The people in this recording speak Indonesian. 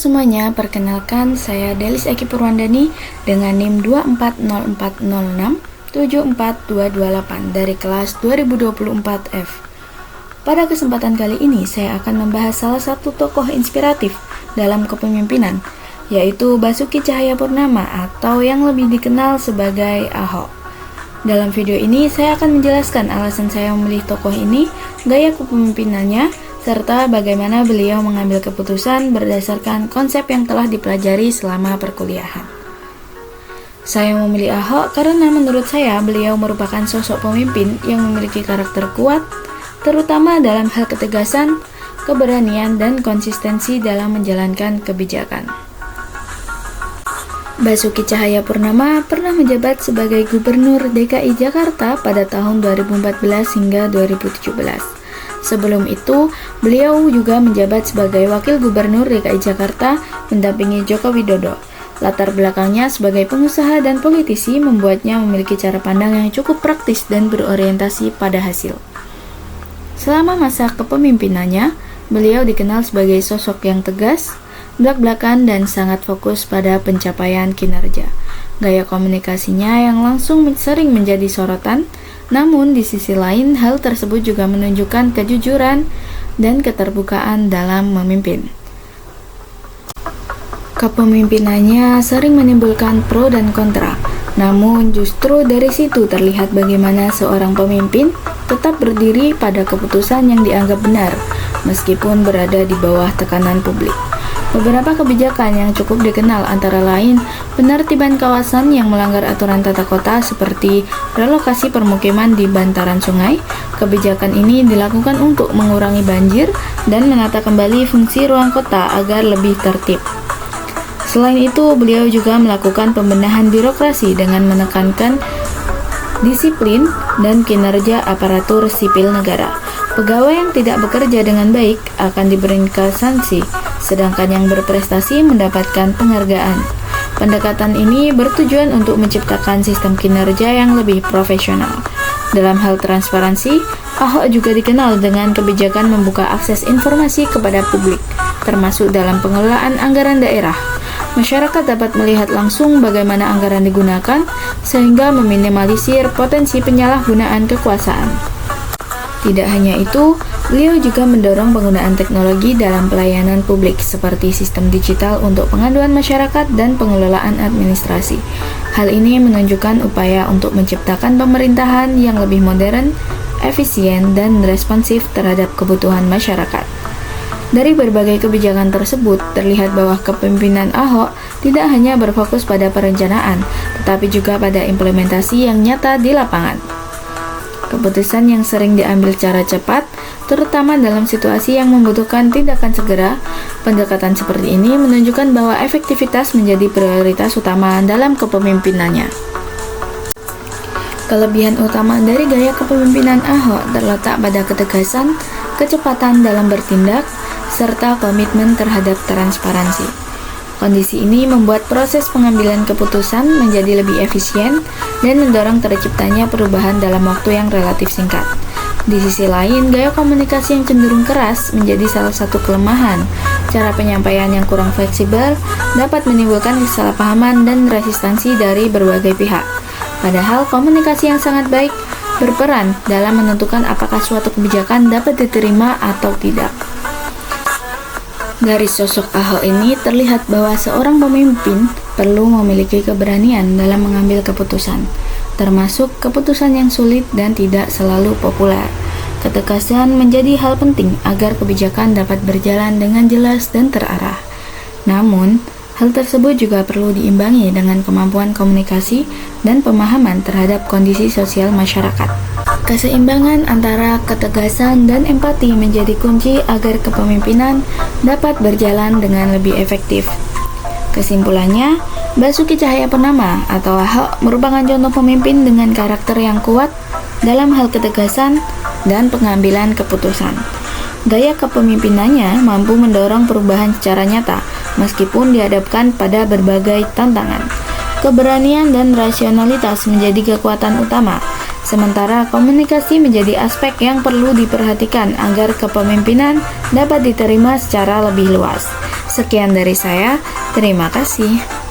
semuanya, perkenalkan saya Delis Eki Purwandani dengan NIM 24040674228 dari kelas 2024F. Pada kesempatan kali ini saya akan membahas salah satu tokoh inspiratif dalam kepemimpinan, yaitu Basuki Cahayapurnama atau yang lebih dikenal sebagai Ahok. Dalam video ini saya akan menjelaskan alasan saya memilih tokoh ini, gaya kepemimpinannya, serta bagaimana beliau mengambil keputusan berdasarkan konsep yang telah dipelajari selama perkuliahan. Saya memilih Ahok karena menurut saya beliau merupakan sosok pemimpin yang memiliki karakter kuat, terutama dalam hal ketegasan, keberanian, dan konsistensi dalam menjalankan kebijakan. Basuki Cahayapurnama pernah menjabat sebagai Gubernur DKI Jakarta pada tahun 2014 hingga 2017. Sebelum itu, beliau juga menjabat sebagai Wakil Gubernur DKI Jakarta mendampingi Joko Widodo. Latar belakangnya sebagai pengusaha dan politisi membuatnya memiliki cara pandang yang cukup praktis dan berorientasi pada hasil. Selama masa kepemimpinannya, beliau dikenal sebagai sosok yang tegas, blak-blakan, dan sangat fokus pada pencapaian kinerja. Gaya komunikasinya yang langsung sering menjadi sorotan, namun di sisi lain hal tersebut juga menunjukkan kejujuran dan keterbukaan dalam memimpin. Kepemimpinannya sering menimbulkan pro dan kontra, namun justru dari situ terlihat bagaimana seorang pemimpin tetap berdiri pada keputusan yang dianggap benar, meskipun berada di bawah tekanan publik. Beberapa kebijakan yang cukup dikenal antara lain penertiban kawasan yang melanggar aturan tata kota seperti relokasi permukiman di bantaran sungai. Kebijakan ini dilakukan untuk mengurangi banjir dan menata kembali fungsi ruang kota agar lebih tertib. Selain itu, beliau juga melakukan pembenahan birokrasi dengan menekankan disiplin dan kinerja aparatur sipil negara. Pegawai yang tidak bekerja dengan baik akan diberikan sanksi, sedangkan yang berprestasi mendapatkan penghargaan. Pendekatan ini bertujuan untuk menciptakan sistem kinerja yang lebih profesional. Dalam hal transparansi, Ahok juga dikenal dengan kebijakan membuka akses informasi kepada publik, termasuk dalam pengelolaan anggaran daerah. Masyarakat dapat melihat langsung bagaimana anggaran digunakan, sehingga meminimalisir potensi penyalahgunaan kekuasaan. Tidak hanya itu, beliau juga mendorong penggunaan teknologi dalam pelayanan publik seperti sistem digital untuk pengaduan masyarakat dan pengelolaan administrasi. Hal ini menunjukkan upaya untuk menciptakan pemerintahan yang lebih modern, efisien, dan responsif terhadap kebutuhan masyarakat. Dari berbagai kebijakan tersebut, terlihat bahwa kepemimpinan Ahok tidak hanya berfokus pada perencanaan, tetapi juga pada implementasi yang nyata di lapangan. Keputusan yang sering diambil secara cepat, terutama dalam situasi yang membutuhkan tindakan segera. Pendekatan seperti ini menunjukkan bahwa efektivitas menjadi prioritas utama dalam kepemimpinannya. Kelebihan utama dari gaya kepemimpinan Ahok terletak pada ketegasan, kecepatan dalam bertindak, serta komitmen terhadap transparansi. Kondisi ini membuat proses pengambilan keputusan menjadi lebih efisien dan mendorong terciptanya perubahan dalam waktu yang relatif singkat. Di sisi lain, gaya komunikasi yang cenderung keras menjadi salah satu kelemahan. Cara penyampaian yang kurang fleksibel dapat menimbulkan kesalahpahaman dan resistensi dari berbagai pihak. Padahal komunikasi yang sangat baik berperan dalam menentukan apakah suatu kebijakan dapat diterima atau tidak. Dari sosok Ahok ini terlihat bahwa seorang pemimpin perlu memiliki keberanian dalam mengambil keputusan, termasuk keputusan yang sulit dan tidak selalu populer. Ketegasan menjadi hal penting agar kebijakan dapat berjalan dengan jelas dan terarah. Namun, hal tersebut juga perlu diimbangi dengan kemampuan komunikasi dan pemahaman terhadap kondisi sosial masyarakat. Keseimbangan antara ketegasan dan empati menjadi kunci agar kepemimpinan dapat berjalan dengan lebih efektif. Kesimpulannya, Basuki Cahayapurnama atau Ahok merupakan contoh pemimpin dengan karakter yang kuat dalam hal ketegasan dan pengambilan keputusan. Gaya kepemimpinannya mampu mendorong perubahan secara nyata, meskipun dihadapkan pada berbagai tantangan. Keberanian dan rasionalitas menjadi kekuatan utama, sementara komunikasi menjadi aspek yang perlu diperhatikan agar kepemimpinan dapat diterima secara lebih luas. Sekian dari saya, terima kasih.